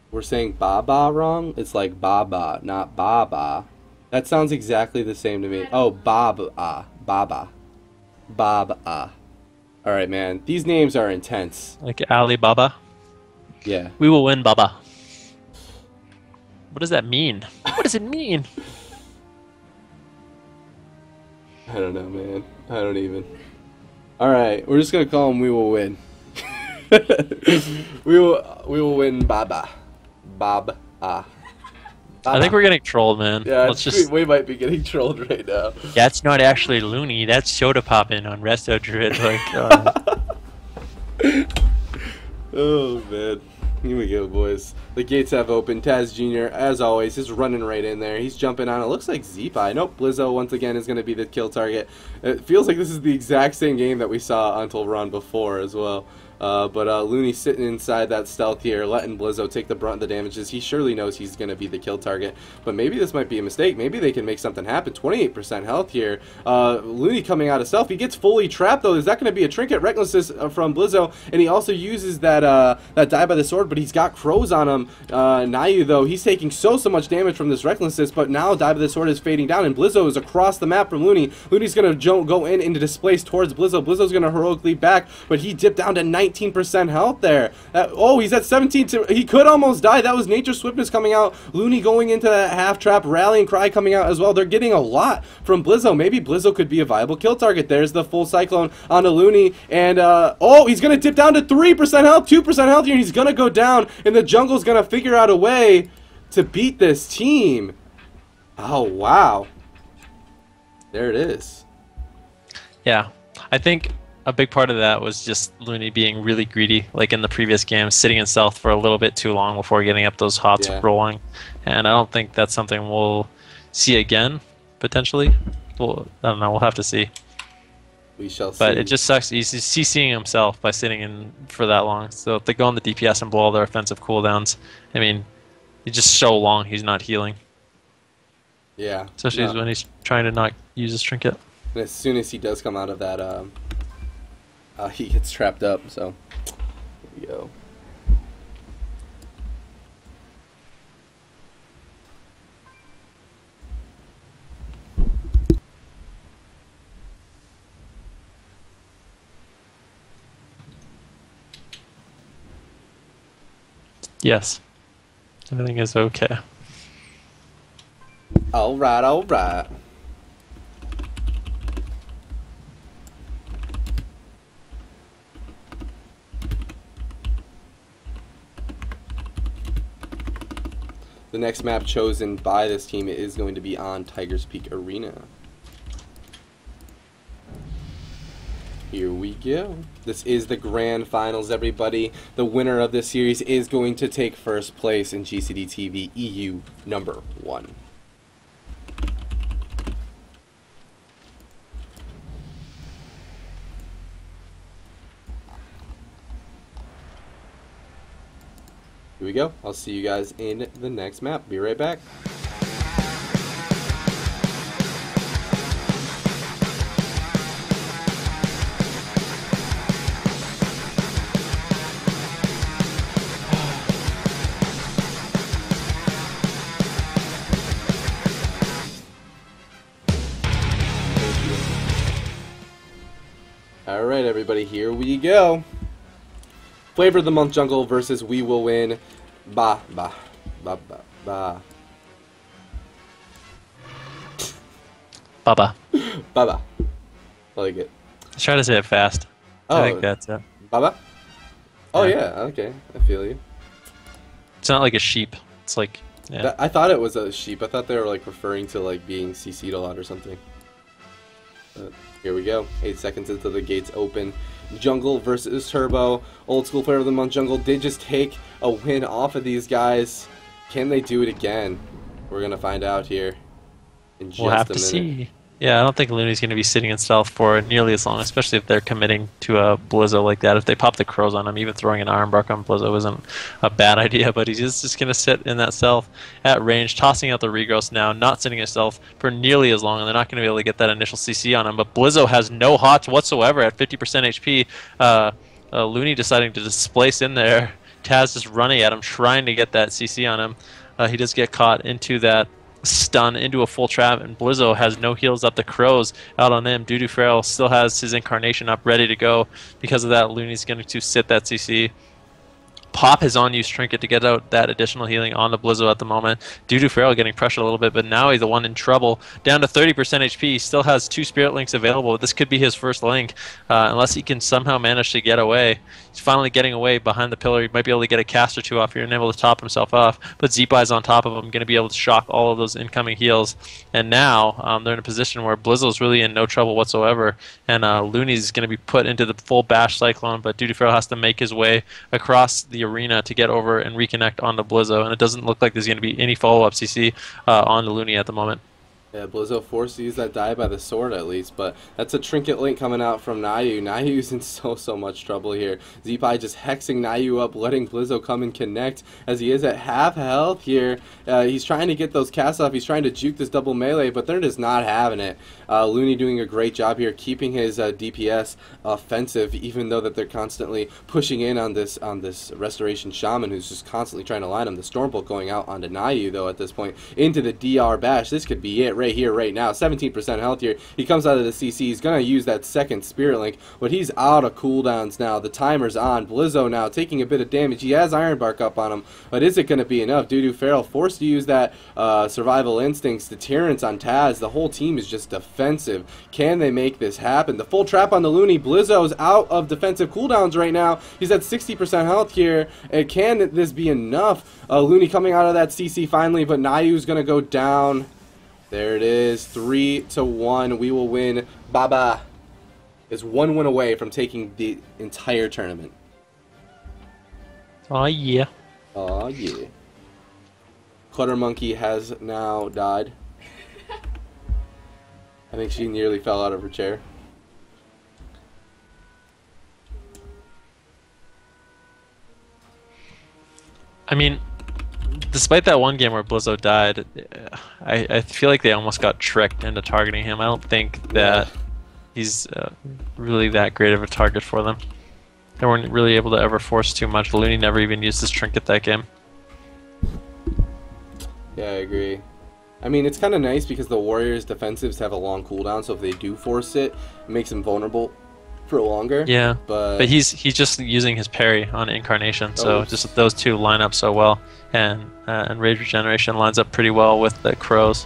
[SPEAKER 1] We're saying Baba wrong? It's like Baba, not Baba. That sounds exactly the same to me. Oh, Baba. Baba. Baba. Alright, man. These names are intense.
[SPEAKER 2] Like Alibaba.
[SPEAKER 1] Yeah.
[SPEAKER 2] We will win, Baba. What does that mean? What does it mean?
[SPEAKER 1] I don't know, man. I don't even. Alright, we're just gonna call him We Will Win. we will win Baba. Bob.
[SPEAKER 2] I think we're getting trolled, man.
[SPEAKER 1] Yeah,
[SPEAKER 2] We
[SPEAKER 1] we might be getting trolled right now.
[SPEAKER 2] That's not actually Looney. That's soda popping on Resto Druid. Like,
[SPEAKER 1] oh man, here we go, boys. The gates have opened. Tåzjr, as always, is running right in there. He's jumping on. It looks like Zeepie. Nope, Blizo once again is going to be the kill target. It feels like this is the exact same game that we saw on Tol'viron before as well. But Looney sitting inside that stealth here, letting Blizo take the brunt of the damages. He surely knows he's going to be the kill target. But maybe this might be a mistake. Maybe they can make something happen. 28% health here. Looney coming out of stealth. He gets fully trapped, though. Is that going to be a trinket? Recklessness from Blizo. And he also uses that that die by the sword, but he's got crows on him. Nayu, though, he's taking so much damage from this recklessness, but now die by the sword is fading down, and Blizo is across the map from Looney. Looney's going to go in and displace towards Blizo. Blizo's going to heroically back, but he dipped down to 19% health there. Oh, he's at 17. He could almost die. That was Nature's Swiftness coming out. Looney going into that half trap. Rallying Cry coming out as well. They're getting a lot from Blizo. Maybe Blizo could be a viable kill target. There's the full Cyclone onto Looney. And, oh, he's going to dip down to 3% health, 2% health here, and he's going to go down, and the jungle's going to figure out a way to beat this team. Oh, wow. There it is.
[SPEAKER 2] yeah, I think a big part of that was just Looney being really greedy, like in the previous game, sitting in stealth for a little bit too long before getting up those hots rolling. And I don't think that's something we'll see again, potentially. Well, I don't know, we'll have to see.
[SPEAKER 1] We shall see.
[SPEAKER 2] But it just sucks. He's CCing himself by sitting in for that long. So if they go on the DPS and blow all their offensive cooldowns, I mean, it's just so long he's not healing.
[SPEAKER 1] Yeah.
[SPEAKER 2] Especially when he's trying to not use his trinket.
[SPEAKER 1] And as soon as he does come out of that, he gets trapped up, so here we go.
[SPEAKER 2] Yes. Everything is okay.
[SPEAKER 1] Alright, alright. The next map chosen by this team is going to be on Tiger's Peak Arena. Here we go. This is the grand finals, everybody. The winner of this series is going to take first place in GCD TV EU #1. Here we go. I'll see you guys in the next map. Be right back. Alright, everybody, here we go. Flavor of the Month Jungle versus We Will Win. Ba.
[SPEAKER 2] Baba.
[SPEAKER 1] Baba. I like it.
[SPEAKER 2] Let's try to say it fast.
[SPEAKER 1] Oh,
[SPEAKER 2] I think that's it.
[SPEAKER 1] Baba? Oh,
[SPEAKER 2] Yeah.
[SPEAKER 1] yeah, okay. I feel you.
[SPEAKER 2] It's not like a sheep. It's like, yeah.
[SPEAKER 1] I thought it was a sheep. I thought they were, like, referring to, like, being CC'd a lot or something. But here we go. 8 seconds until the gates open. Jungle versus Turbo. Old School Player of the Month Jungle did just take a win off of these guys. Can they do it again? We're going to find out here in just
[SPEAKER 2] We'll have
[SPEAKER 1] a
[SPEAKER 2] to
[SPEAKER 1] minute.
[SPEAKER 2] see. Yeah, I don't think Looney's going to be sitting in stealth for nearly as long, especially if they're committing to a Blizo like that. If they pop the crows on him, even throwing an Iron Bark on Blizo isn't a bad idea, but he's just going to sit in that stealth at range, tossing out the regrowth now, not sitting in stealth for nearly as long, and they're not going to be able to get that initial CC on him. But Blizo has no hots whatsoever at 50% HP. Looney deciding to displace in there. Taz just running at him, trying to get that CC on him. He does get caught into that stun into a full trap, and Blizo has no heals up. The crows out on him. Duduferalul still has his incarnation up ready to go. Because of that, Looney's going to sit that CC. Pop his on-use trinket to get out that additional healing on the Blizo at the moment. Duduferalul getting pressured a little bit, but now he's the one in trouble. Down to 30% HP. He still has 2 Spirit Links available. This could be his first link, unless he can somehow manage to get away. He's finally getting away behind the pillar. He might be able to get a cast or 2 off here and able to top himself off. But Zeepai's on top of him, going to be able to shock all of those incoming heals. And now they're in a position where Blizzle's really in no trouble whatsoever. And Looney's going to be put into the full bash cyclone, but Duduferalul has to make his way across the arena to get over and reconnect onto Blizo. And it doesn't look like there's going to be any follow-up CC onto Looney at the moment.
[SPEAKER 1] Yeah, Blizo forced to use that die by the sword at least, but that's a trinket link coming out from Nayu. Nayu's in so much trouble here. Zeepai just hexing Nayu up, letting Blizo come and connect as he is at half health here. He's trying to get those casts off. He's trying to juke this double melee, but they're just not having it. Looney doing a great job here, keeping his DPS offensive, even though that they're constantly pushing in on this Restoration Shaman, who's just constantly trying to line him. The Stormbolt going out onto Nayu, though, at this point, into the DR Bash. This could be it right here, right now. 17% health here. He comes out of the CC. He's going to use that second Spirit Link, but he's out of cooldowns now. The timer's on. Blizo now taking a bit of damage. He has Iron Bark up on him, but is it going to be enough? Duduferalul forced to use that Survival Instincts. The Tyrants on Taz. The whole team is just defensive. Can they make this happen? The full trap on the Looney. Blizo's out of defensive cooldowns right now. He's at 60% health here. And can this be enough? Looney coming out of that CC finally, but Nayu's going to go down. There it is, 3-1. We will win. Baba is 1 win away from taking the entire tournament.
[SPEAKER 2] Oh yeah.
[SPEAKER 1] Oh yeah. Clutter Monkey has now died. I think she nearly fell out of her chair.
[SPEAKER 2] I mean, despite that one game where Blizo died, I feel like they almost got tricked into targeting him. I don't think that he's really that great of a target for them. They weren't really able to ever force too much. Looney never even used his trinket that game.
[SPEAKER 1] Yeah, I agree. I mean, it's kind of nice because the Warriors' defensives have a long cooldown, so if they do force it, it makes them vulnerable for longer.
[SPEAKER 2] Yeah, but he's just using his parry on Incarnation, so just those two line up so well, and Rage Regeneration lines up pretty well with the Crows.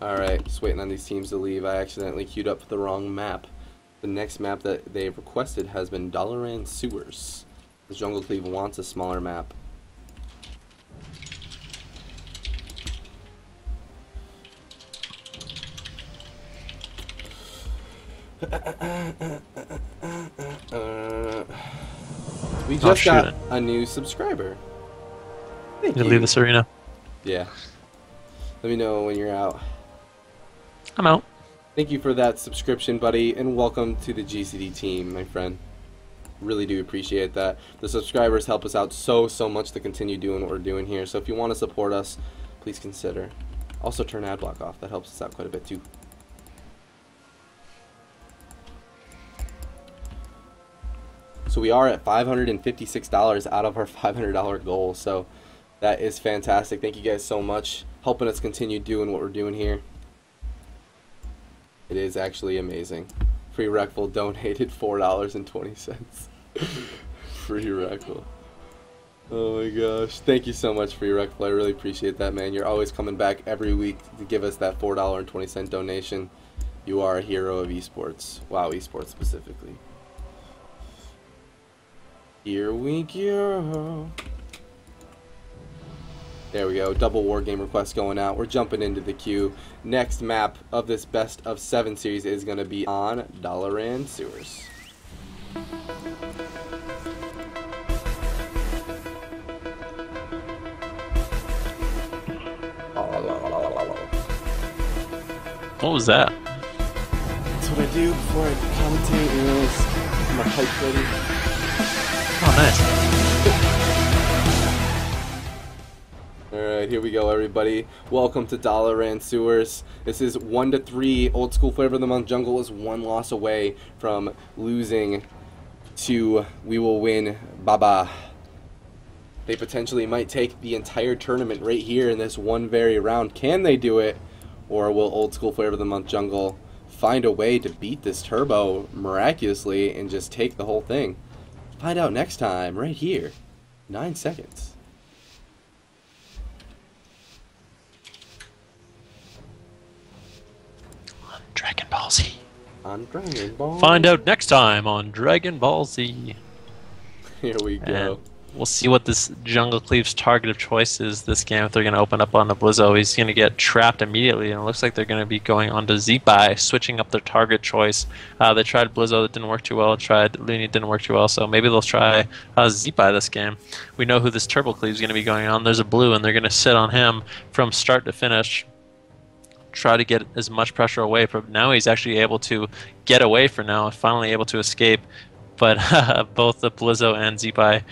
[SPEAKER 1] Alright, just waiting on these teams to leave. I accidentally queued up the wrong map. The next map that they've requested has been Dalaran Sewers. The Jungle Cleave wants a smaller map. We just got a new subscriber. Thank you.
[SPEAKER 2] Leave this arena.
[SPEAKER 1] Yeah. Let me know when you're out.
[SPEAKER 2] I'm out.
[SPEAKER 1] Thank you for that subscription, buddy, and welcome to the GCD team, my friend. Really do appreciate that. The subscribers help us out so much to continue doing what we're doing here. So if you want to support us, please consider. Also turn ad block off. That helps us out quite a bit too. So we are at $556 out of our $500 goal. So that is fantastic. Thank you guys so much, helping us continue doing what we're doing here. It is actually amazing. Free Reckful donated $4.20. Free Reckful. Oh my gosh. Thank you so much, Free Reckful. I really appreciate that, man. You're always coming back every week to give us that $4.20 donation. You are a hero of esports. WoW esports specifically. Here we go. There we go. Double war game request going out. We're jumping into the queue. Next map of this best of 7 series is going to be on Dalaran Sewers.
[SPEAKER 2] What was that?
[SPEAKER 1] That's what I do before I commentate. You know, my pipe ready.
[SPEAKER 2] Oh, nice.
[SPEAKER 1] Alright, here we go, everybody. Welcome to Dalaran Sewers. This is 1-3. Old School Flavor of the Month Jungle is 1 loss away from losing to We Will Win Baba. They potentially might take the entire tournament right here in this one very round. Can they do it? Or will Old School Flavor of the Month Jungle find a way to beat this Turbo miraculously and just take the whole thing? Find out next time, right here. 9 seconds.
[SPEAKER 2] On Dragon Ball Z.
[SPEAKER 1] On Dragon Ball.
[SPEAKER 2] Find out next time on Dragon Ball Z.
[SPEAKER 1] Here we go.
[SPEAKER 2] And we'll see what this Jungle Cleave's target of choice is this game. If they're going to open up on the Blizo, he's going to get trapped immediately, and it looks like they're going to be going on to Zipai, switching up their target choice. They tried Blizo, that didn't work too well. Tried Looney, didn't work too well, so maybe they'll try Zipai this game. We know who this Turbo Cleave's going to be going on. There's a blue, and they're going to sit on him from start to finish. Try to get as much pressure away from now. He's actually able to get away for now, finally able to escape. But both the Blizo and Zipai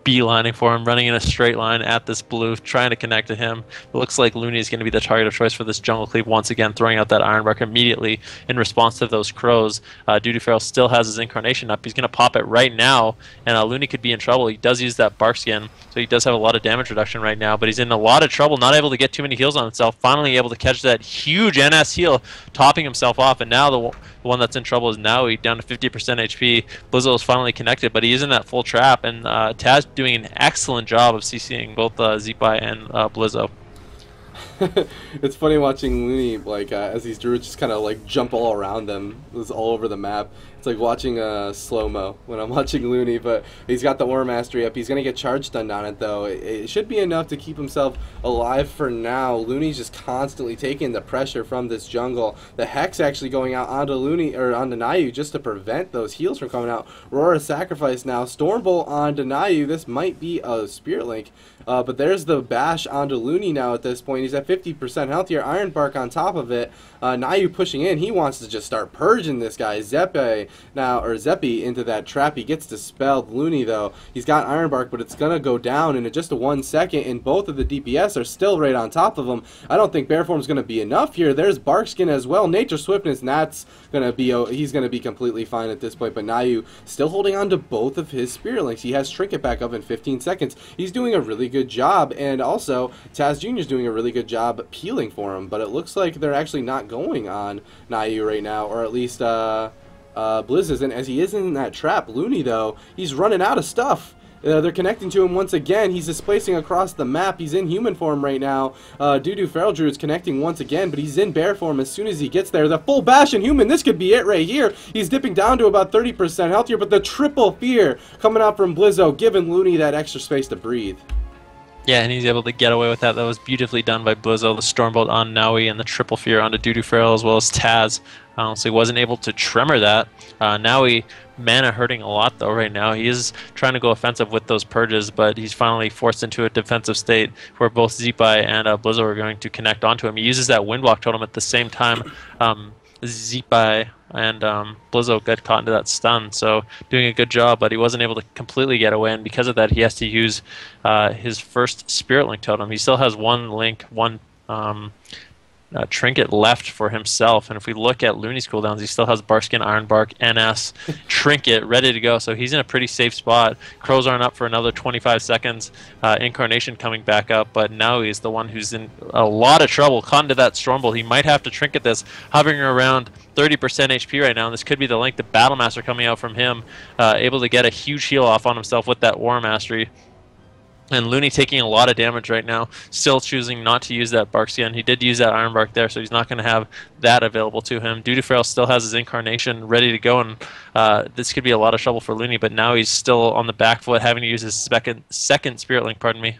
[SPEAKER 2] beelining for him, running in a straight line at this blue, trying to connect to him. It looks like Looney is going to be the target of choice for this Jungle Cleave once again, throwing out that Ironbark immediately in response to those crows. Duduferalul still has his Incarnation up. He's going to pop it right now, and Looney could be in trouble. He does use that Bark Skin, so he does have a lot of damage reduction right now, but he's in a lot of trouble, not able to get too many heals on himself. Finally able to catch that huge NS heal, topping himself off, and now the one that's in trouble is Naui, down to 50% HP. Blizo is finally connected, but he is in that full trap, and Taz doing an excellent job of CCing both Zipai and Blizo.
[SPEAKER 1] It's funny watching Looney, like, as these Druids just kind of, like, jump all around them. It's all over the map. It's like watching slow-mo when I'm watching Looney, but he's got the Aura Mastery up. He's going to get charge stunned on it, though. It should be enough to keep himself alive for now. Looney's just constantly taking the pressure from this jungle. The Hex actually going out onto Looney, or onto Nayu, just to prevent those heals from coming out. Aurora Sacrifice now. Stormbolt onto Nayu. This might be a Spirit Link. But there's the bash onto Looney now at this point. He's at 50% health here. Ironbark on top of it. Nayu pushing in. He wants to just start purging this guy. Zeppi into that trap. He gets dispelled. Looney, though, he's got Ironbark, but it's going to go down in just a 1 second, and both of the DPS are still right on top of him. I don't think Bear Form's going to be enough here. There's Barkskin as well. Nature Swiftness, and that's going to be, he's going to be completely fine at this point, but Nayu still holding on to both of his Spirit Links. He has Trinket back up in 15 seconds. He's doing a really good job, and also Taz Jr. is doing a really good job peeling for him, but it looks like they're actually not going on Nayu right now, or at least Blizz isn't, as he is in that trap. Looney, though, he's running out of stuff. They're connecting to him once again. He's displacing across the map. He's in human form right now. Duduferalul Druid's connecting once again, but he's in bear form as soon as he gets there. The full bash in human. This could be it right here. He's dipping down to about 30% health here, but the triple fear coming out from Blizo, giving Looney that extra space to breathe.
[SPEAKER 2] Yeah, and he's able to get away with that. That was beautifully done by Blizo. The Stormbolt on Naui and the Triple Fear onto Duduferalul as well as Taz. So he wasn't able to tremor that. Naui, mana hurting a lot though right now. He is trying to go offensive with those purges, but he's finally forced into a defensive state where both Zipai and Blizo are going to connect onto him. He uses that Windwalk Totem at the same time. Zipai and Blizo got caught into that stun, so doing a good job, but he wasn't able to completely get away, and because of that he has to use his first Spirit Link Totem. He still has one Link, one Trinket left for himself, and if we look at Looney's cooldowns, he still has Barkskin, Ironbark, NS, Trinket ready to go, so he's in a pretty safe spot. Crows aren't up for another 25 seconds. Incarnation coming back up, but now he's the one who's in a lot of trouble. Caught into that Stormbolt. He might have to Trinket this, hovering around 30% HP right now, and this could be the Link. The Battle Master coming out from him, able to get a huge heal off on himself with that Aura Mastery. And Looney taking a lot of damage right now, still choosing not to use that Bark Skin. He did use that Ironbark there, so he's not going to have that available to him. Duduferalul still has his Incarnation ready to go, and this could be a lot of trouble for Looney, but now he's still on the back foot, having to use his second Spirit Link, pardon me.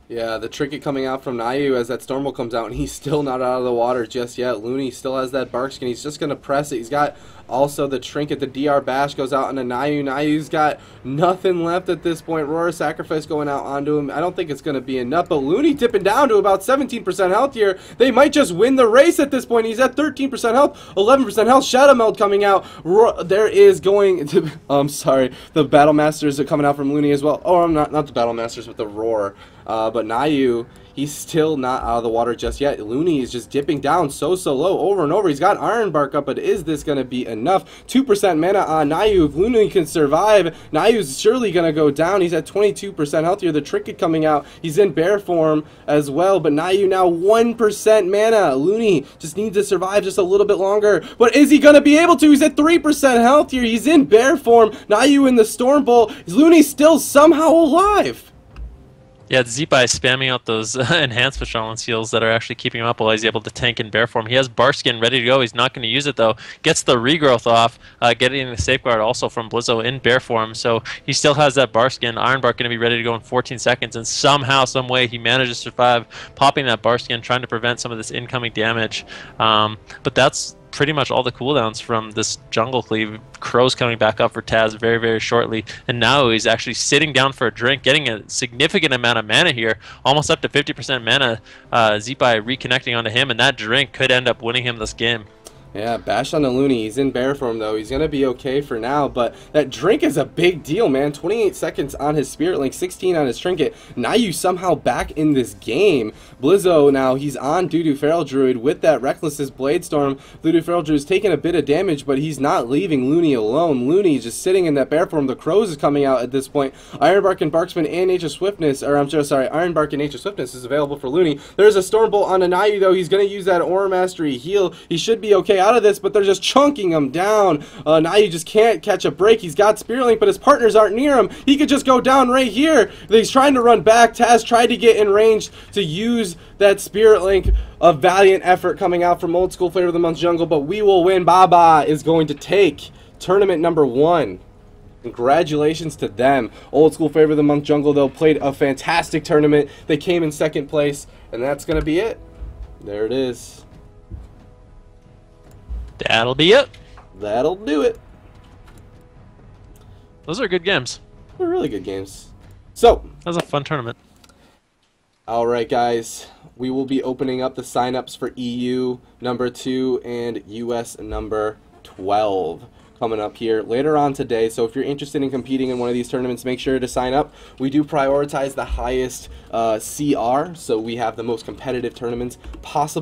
[SPEAKER 1] Yeah, the trinket coming out from Nayu as that Stormbolt comes out, and he's still not out of the water just yet. Looney still has that Barkskin. He's just going to press it. He's got also the trinket. The DR Bash goes out onto Nayu. Nayu's got nothing left at this point. Roar Sacrifice going out onto him. I don't think it's going to be enough, but Looney dipping down to about 17% health here. They might just win the race at this point. He's at 13% health, 11% health. Shadow Meld coming out. There is going to... I'm sorry. The Battle Masters are coming out from Looney as well. Oh, not the Battle Masters, but the Roar. But Nayu, he's still not out of the water just yet. Looney is just dipping down so low over and over. He's got Iron Bark up, but is this going to be enough? 2% mana on Nayu. If Looney can survive, Nayu's surely going to go down. He's at 22% health here. The Trinket coming out. He's in bear form as well, but Nayu now 1% mana. Looney just needs to survive just a little bit longer, but is he going to be able to? He's at 3% health here. He's in bear form. Nayu in the Stormbolt. Looney's still somehow alive.
[SPEAKER 2] Yeah, Zeepai is spamming out those enhancement Shaman seals that are actually keeping him up while he's able to tank in bear form. He has Barskin ready to go. He's not going to use it, though. Gets the regrowth off, getting the safeguard also from Blizo in bear form. So he still has that Barskin. Iron Bark going to be ready to go in 14 seconds, and somehow, some way, he manages to survive popping that Barskin, trying to prevent some of this incoming damage. But that's pretty much all the cooldowns from this jungle cleave. Crow's coming back up for Taz very, very shortly, and now he's actually sitting down for a drink, getting a significant amount of mana here, almost up to 50% mana. Zeepai reconnecting onto him, and that drink could end up winning him this game.
[SPEAKER 1] Yeah, bash on the Looney. He's in bear form, though. He's going to be okay for now, but that drink is a big deal, man. 28 seconds on his Spirit Link, 16 on his Trinket. Nayu somehow back in this game. Blizo now, he's on Duduferalul Druid with that Reckless's Blade Storm. Duduferalul Druid is taking a bit of damage, but he's not leaving Looney alone. Looney is just sitting in that bear form. The Crows is coming out at this point. Ironbark and Barksman and Nature Swiftness, or I'm sorry, Ironbark and Nature Swiftness is available for Looney. There's a Stormbolt on Nayu, though. He's going to use that Aura Mastery heal. He should be okay out of this, but they're just chunking him down. Nayu just can't catch a break. He's got Spirit Link, but his partners aren't near him. He could just go down right here. He's trying to run back. Taz tried to get in range to use that Spirit Link. A valiant effort coming out from Old School Flavor of the Month Jungle, but we will win. Baba is going to take tournament number 1. Congratulations to them. Old School Flavor of the Month Jungle, though, played a fantastic tournament. They came in 2nd place, and that's going to be it. There it is.
[SPEAKER 2] That'll be it.
[SPEAKER 1] That'll do it.
[SPEAKER 2] Those are good games.
[SPEAKER 1] They're really good games. So,
[SPEAKER 2] that was a fun tournament.
[SPEAKER 1] Alright, guys. We will be opening up the signups for EU number 2 and US number 12 coming up here later on today. So if you're interested in competing in one of these tournaments, make sure to sign up. We do prioritize the highest CR, so we have the most competitive tournaments possible.